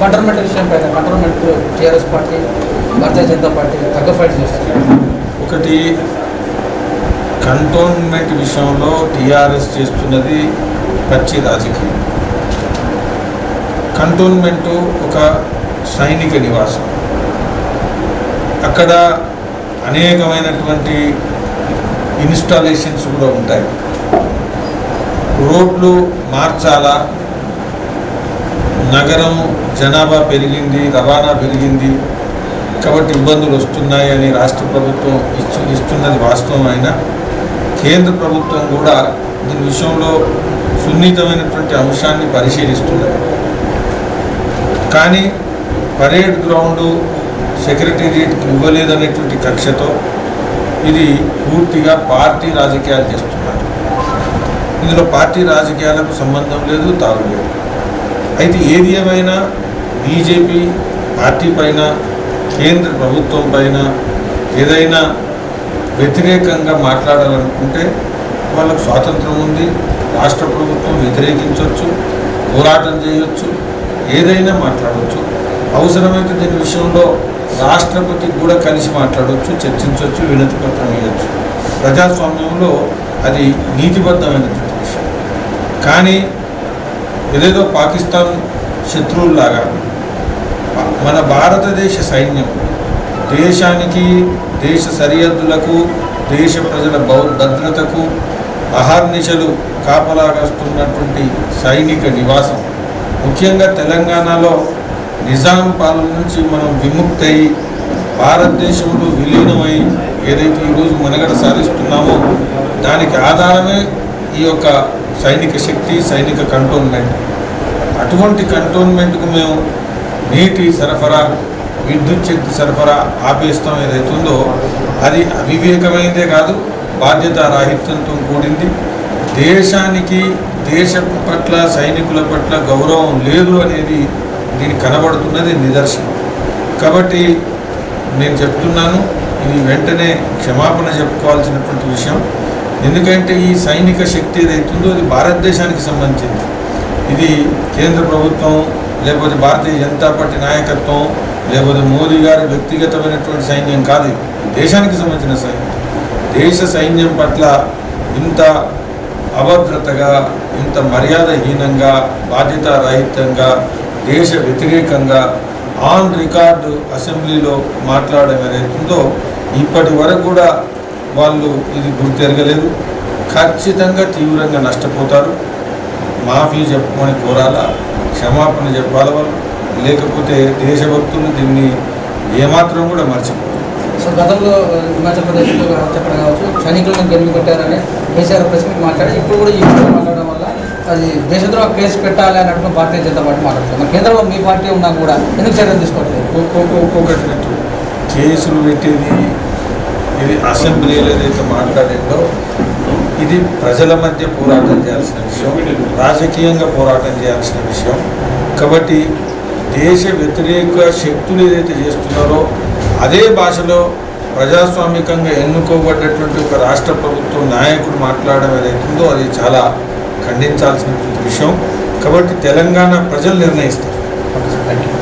Cantonment విషయం పైన cantonment TRS party Bharatiya Janata party తగ్గ ఫైట్ చేస్తున్నారు. ఒకటి కంటోన్మెంట్ విషయంలో టీఆర్ఎస్ చేస్తున్నది పచ్చి రాజకీయం. కంటోన్మెంటు ఒక సైనిక నివాసం. అక్కడ అనేకమైనటువంటి ఇన్స్టాలేషన్స్ కూడా ఉంటాయి. రోడ్లు మార్చాలా, నగరం జనాభా పెరిగింది, రవాణా పెరిగింది కాబట్టి ఇబ్బందులు వస్తున్నాయి అని రాష్ట్ర ప్రభుత్వం ఇస్తున్నది వాస్తవం. అయినా కేంద్ర ప్రభుత్వం కూడా దీని విషయంలో సున్నితమైనటువంటి అంశాన్ని పరిశీలిస్తున్నది. కానీ పరేడ్ గ్రౌండు సెక్రటేరియట్కి ఇవ్వలేదనేటువంటి కక్షతో ఇది పూర్తిగా పార్టీ రాజకీయాలు చేస్తున్నారు. ఇందులో పార్టీ రాజకీయాలకు సంబంధం లేదు, తాగులేదు. అయితే ఏది ఏమైనా బీజేపీ పార్టీ పైన, కేంద్ర ప్రభుత్వం పైన ఏదైనా వ్యతిరేకంగా మాట్లాడాలనుకుంటే వాళ్ళకు స్వాతంత్రం ఉంది. రాష్ట్ర ప్రభుత్వం వ్యతిరేకించవచ్చు, పోరాటం చేయవచ్చు, ఏదైనా మాట్లాడవచ్చు. అవసరమైతే దీని విషయంలో రాష్ట్రపతికి కూడా కలిసి మాట్లాడవచ్చు, చర్చించవచ్చు, వినతి పత్రం ఇవ్వచ్చు. ప్రజాస్వామ్యంలో అది నీతిబద్ధమైనటువంటి విషయం. కానీ ఏదేదో పాకిస్తాన్ శత్రువుల్లాగా మన భారతదేశ సైన్యం దేశానికి, దేశ సరిహద్దులకు, దేశ ప్రజల భద్రతకు అహర్నిశలు కాపలాగాస్తున్నటువంటి సైనిక నివాసం. ముఖ్యంగా తెలంగాణలో నిజాం పాలన నుంచి మనం విముక్తై భారతదేశంలో విలీనమై ఏదైతే ఈరోజు మనుగడ సాధిస్తున్నామో దానికి ఆధారమే ఈ యొక్క సైనిక శక్తి, సైనిక కంటోన్మెంట్. అటువంటి కంటోన్మెంట్కు మేము నీటి సరఫరా, విద్యుత్ శక్తి సరఫరా ఆపేస్తాం ఏదైతుందో అది అవివేకమైనదే కాదు, బాధ్యతారాహిత్యంతో కూడింది. దేశానికి, దేశం పట్ల, సైనికుల పట్ల గౌరవం లేదు అనేది దీనికి కనబడుతున్నది నిదర్శనం. కాబట్టి నేను చెప్తున్నాను, ఇది వెంటనే క్షమాపణ చెప్పుకోవాల్సినటువంటి విషయం. ఎందుకంటే ఈ సైనిక శక్తి ఏదైతుందో అది భారతదేశానికి సంబంధించింది. ఇది కేంద్ర ప్రభుత్వం, లేకపోతే భారతీయ జనతా పార్టీ నాయకత్వం, లేకపోతే మోదీ గారి వ్యక్తిగతమైనటువంటి సైన్యం కాదు. దేశానికి సంబంధించిన సైన్యం. దేశ సైన్యం పట్ల ఇంత అభద్రతగా, ఇంత మర్యాదహీనంగా, బాధ్యతారాహిత్యంగా, దేశ వ్యతిరేకంగా ఆన్ రికార్డు అసెంబ్లీలో మాట్లాడడం ఏదైతుందో ఇప్పటి వరకు కూడా వాళ్ళు ఇది గుర్తెరగలేదు. ఖచ్చితంగా తీవ్రంగా నష్టపోతారు. మాఫీ చెప్పుకొని కోరాలా, క్షమాపణ చెప్పాలి వాళ్ళు. లేకపోతే దేశభక్తులు దీన్ని ఏమాత్రం కూడా మర్చిపోరు. సో గతంలో హిమాచల్ ప్రదేశ్లో చెప్పడం కావచ్చు, సైనికులను గెలుపు కొట్టారని కేసీఆర్ ప్రెస్ మీట్ మాట్లాడి ఇప్పుడు కూడా ఈ మాట్లాడడం వల్ల అది దేశద్రోహ కేసు పెట్టాలి అన్నట్టు భారతీయ జనతా పార్టీ మాట్లాడుతుంది. కేంద్రంలో మీ పార్టీ ఉన్నా కూడా ఎందుకు చర్యలు తీసుకోవట్లేదు? ఒక్కొక్కటి కేసులు పెట్టేది, ఇది అసెంబ్లీలో ఏదైతే మాట్లాడిందో ఇది ప్రజల మధ్య పోరాటం చేయాల్సిన విషయం, రాజకీయంగా పోరాటం చేయాల్సిన విషయం. కాబట్టి దేశ వ్యతిరేక శక్తులు ఏదైతే చేస్తున్నారో అదే భాషలో ప్రజాస్వామికంగా ఎన్నుకోబడ్డటువంటి ఒక రాష్ట్ర ప్రభుత్వం నాయకుడు మాట్లాడడం ఏదైతుందో అది చాలా ఖండించాల్సినటువంటి విషయం. కాబట్టి తెలంగాణ ప్రజలు నిర్ణయిస్తారు. Thank you.